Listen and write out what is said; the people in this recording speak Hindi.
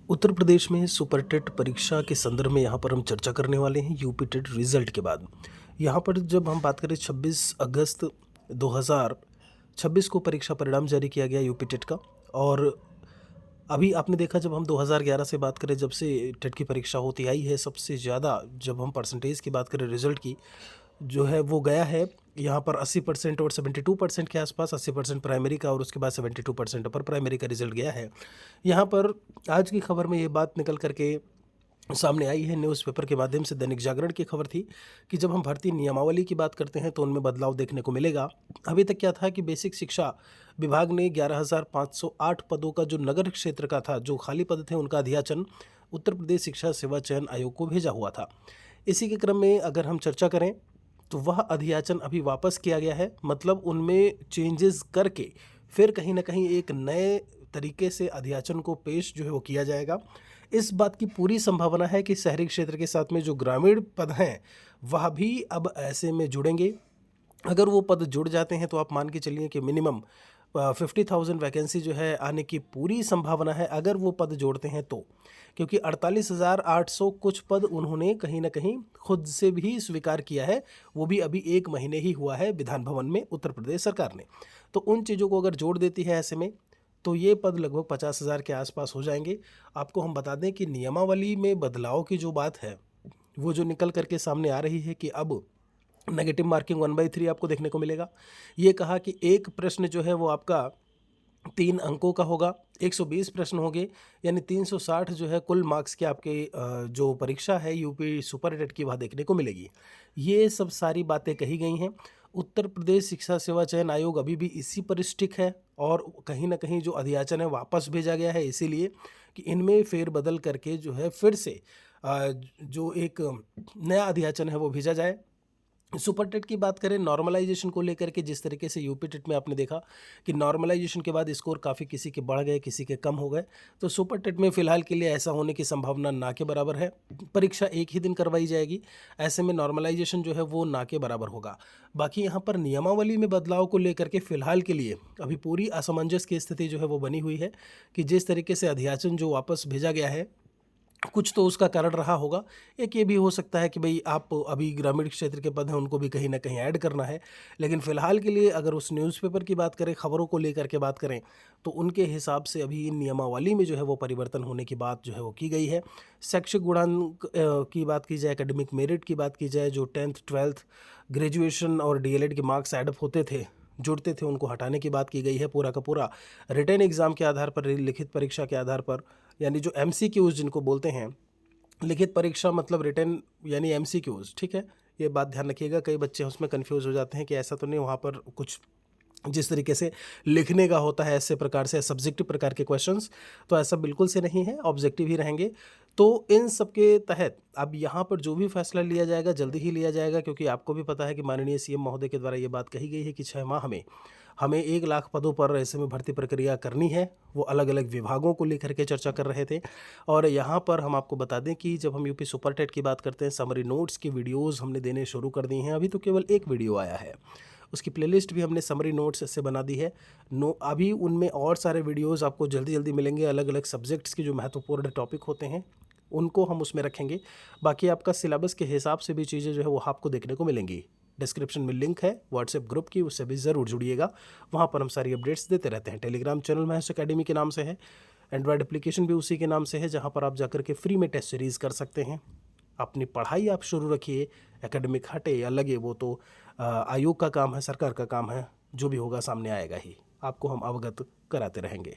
उत्तर प्रदेश में सुपर टेट परीक्षा के संदर्भ में यहाँ पर हम चर्चा करने वाले हैं यूपी टेट रिजल्ट के बाद। यहाँ पर जब हम बात करें 26 अगस्त 2026 को परीक्षा परिणाम जारी किया गया यूपी टेट का। और अभी आपने देखा, जब हम 2011 से बात करें, जब से टेट की परीक्षा होती आई है, सबसे ज़्यादा जब हम परसेंटेज की बात करें रिजल्ट की, जो है वो गया है यहाँ पर 80% और 72% के आसपास। 80% प्राइमरी का और उसके बाद 72% अपर प्राइमरी का रिजल्ट गया है। यहाँ पर आज की खबर में ये बात निकल करके सामने आई है, न्यूज़पेपर के माध्यम से। दैनिक जागरण की खबर थी कि जब हम भर्ती नियमावली की बात करते हैं तो उनमें बदलाव देखने को मिलेगा। अभी तक क्या था कि बेसिक शिक्षा विभाग ने 11,508 पदों का, जो नगर क्षेत्र का था, जो खाली पद थे, उनका अध्याचन उत्तर प्रदेश शिक्षा सेवा चयन आयोग को भेजा हुआ था। इसी के क्रम में अगर हम चर्चा करें तो वह अधियाचन अभी वापस किया गया है। मतलब उनमें चेंजेस करके फिर कहीं ना कहीं एक नए तरीके से अधियाचन को पेश जो है वो किया जाएगा। इस बात की पूरी संभावना है कि शहरी क्षेत्र के साथ में जो ग्रामीण पद हैं वह भी अब ऐसे में जुड़ेंगे। अगर वो पद जुड़ जाते हैं तो आप मान के चलिए कि मिनिमम 50,000 वैकेंसी जो है आने की पूरी संभावना है, अगर वो पद जोड़ते हैं तो। क्योंकि 48,800 कुछ पद उन्होंने कहीं ना कहीं खुद से भी स्वीकार किया है, वो भी अभी 1 महीने ही हुआ है विधान भवन में उत्तर प्रदेश सरकार ने। तो उन चीज़ों को अगर जोड़ देती है ऐसे में, तो ये पद लगभग 50,000 के आसपास हो जाएंगे। आपको हम बता दें कि नियमावली में बदलाव की जो बात है, वो जो निकल करके सामने आ रही है कि अब नेगेटिव मार्किंग 1/3 आपको देखने को मिलेगा। ये कहा कि एक प्रश्न जो है वो आपका 3 अंकों का होगा, 120 प्रश्न होंगे, यानी 360 जो है कुल मार्क्स के आपके जो परीक्षा है यूपी सुपर टेट की, वह देखने को मिलेगी। ये सब सारी बातें कही गई हैं। उत्तर प्रदेश शिक्षा सेवा चयन आयोग अभी भी इसी पर स्टिक है, और कहीं ना कहीं जो अधियाचन है वापस भेजा गया है, इसीलिए कि इनमें फेरबदल करके जो है फिर से जो एक नया अधियाचन है वो भेजा जाए। सुपर टेट की बात करें नॉर्मलाइजेशन को लेकर के, जिस तरीके से यूपी टेट में आपने देखा कि नॉर्मलाइजेशन के बाद स्कोर काफ़ी किसी के बढ़ गए, किसी के कम हो गए, तो सुपर टेट में फ़िलहाल के लिए ऐसा होने की संभावना ना के बराबर है। परीक्षा एक ही दिन करवाई जाएगी, ऐसे में नॉर्मलाइजेशन जो है वो ना के बराबर होगा। बाकी यहाँ पर नियमावली में बदलाव को लेकर के फ़िलहाल के लिए अभी पूरी असमंजस की स्थिति जो है वो बनी हुई है कि जिस तरीके से अधियाचन जो वापस भेजा गया है, कुछ तो उसका कारण रहा होगा। एक ये भी हो सकता है कि भाई आप अभी ग्रामीण क्षेत्र के पद हैं, उनको भी कहीं न कहीं ऐड करना है। लेकिन फ़िलहाल के लिए अगर उस न्यूज़पेपर की बात करें, खबरों को लेकर के बात करें, तो उनके हिसाब से अभी इन नियमावली में जो है वो परिवर्तन होने की बात जो है वो की गई है। शैक्षिक गुणांक की बात की जाए, एकेडमिक मेरिट की बात की जाए, जो 10th 12th ग्रेजुएशन और डीएलएड के मार्क्स ऐड अप होते थे, जुड़ते थे, उनको हटाने की बात की गई है। पूरा का पूरा रिटन एग्ज़ाम के आधार पर, लिखित परीक्षा के आधार पर, यानी जो एमसीक्यूज़ जिनको बोलते हैं, लिखित परीक्षा मतलब रिटन यानी एमसीक्यूज़, ठीक है? ये बात ध्यान रखिएगा, कई बच्चे उसमें कन्फ्यूज़ हो जाते हैं कि ऐसा तो नहीं वहाँ पर कुछ जिस तरीके से लिखने का होता है ऐसे प्रकार से सब्जेक्टिव प्रकार के क्वेश्चंस, तो ऐसा बिल्कुल से नहीं है, ऑब्जेक्टिव ही रहेंगे। तो इन सब के तहत अब यहाँ पर जो भी फैसला लिया जाएगा जल्दी ही लिया जाएगा, क्योंकि आपको भी पता है कि माननीय सीएम महोदय के द्वारा ये बात कही गई है कि 6 माह में हमें 1 लाख पदों पर ऐसे में भर्ती प्रक्रिया करनी है। वो अलग अलग विभागों को लेकर के चर्चा कर रहे थे। और यहाँ पर हम आपको बता दें कि जब हम यूपी सुपर टेट की बात करते हैं, समरी नोट्स की वीडियोज़ हमने देने शुरू कर दी हैं। अभी तो केवल एक वीडियो आया है, उसकी प्लेलिस्ट भी हमने समरी नोट्स से बना दी है। अभी उनमें और सारे वीडियोज़ आपको जल्दी जल्दी मिलेंगे। अलग अलग सब्जेक्ट्स के जो महत्वपूर्ण टॉपिक होते हैं उनको हम उसमें रखेंगे। बाकी आपका सिलेबस के हिसाब से भी चीज़ें जो है वो आपको देखने को मिलेंगी। डिस्क्रिप्शन में लिंक है व्हाट्सएप ग्रुप की, उससे भी ज़रूर जुड़िएगा। वहाँ पर हम सारी अपडेट्स देते रहते हैं। टेलीग्राम चैनल महेश अकेडमी के नाम से है, एंड्रॉयड एप्लीकेशन भी उसी के नाम से है, जहाँ पर आप जाकर के फ्री में टेस्ट सीरीज़ कर सकते हैं। अपनी पढ़ाई आप शुरू रखिए, एकेडमिक हटे या लगे वो तो आयोग का काम है, सरकार का काम है। जो भी होगा सामने आएगा ही, आपको हम अवगत कराते रहेंगे।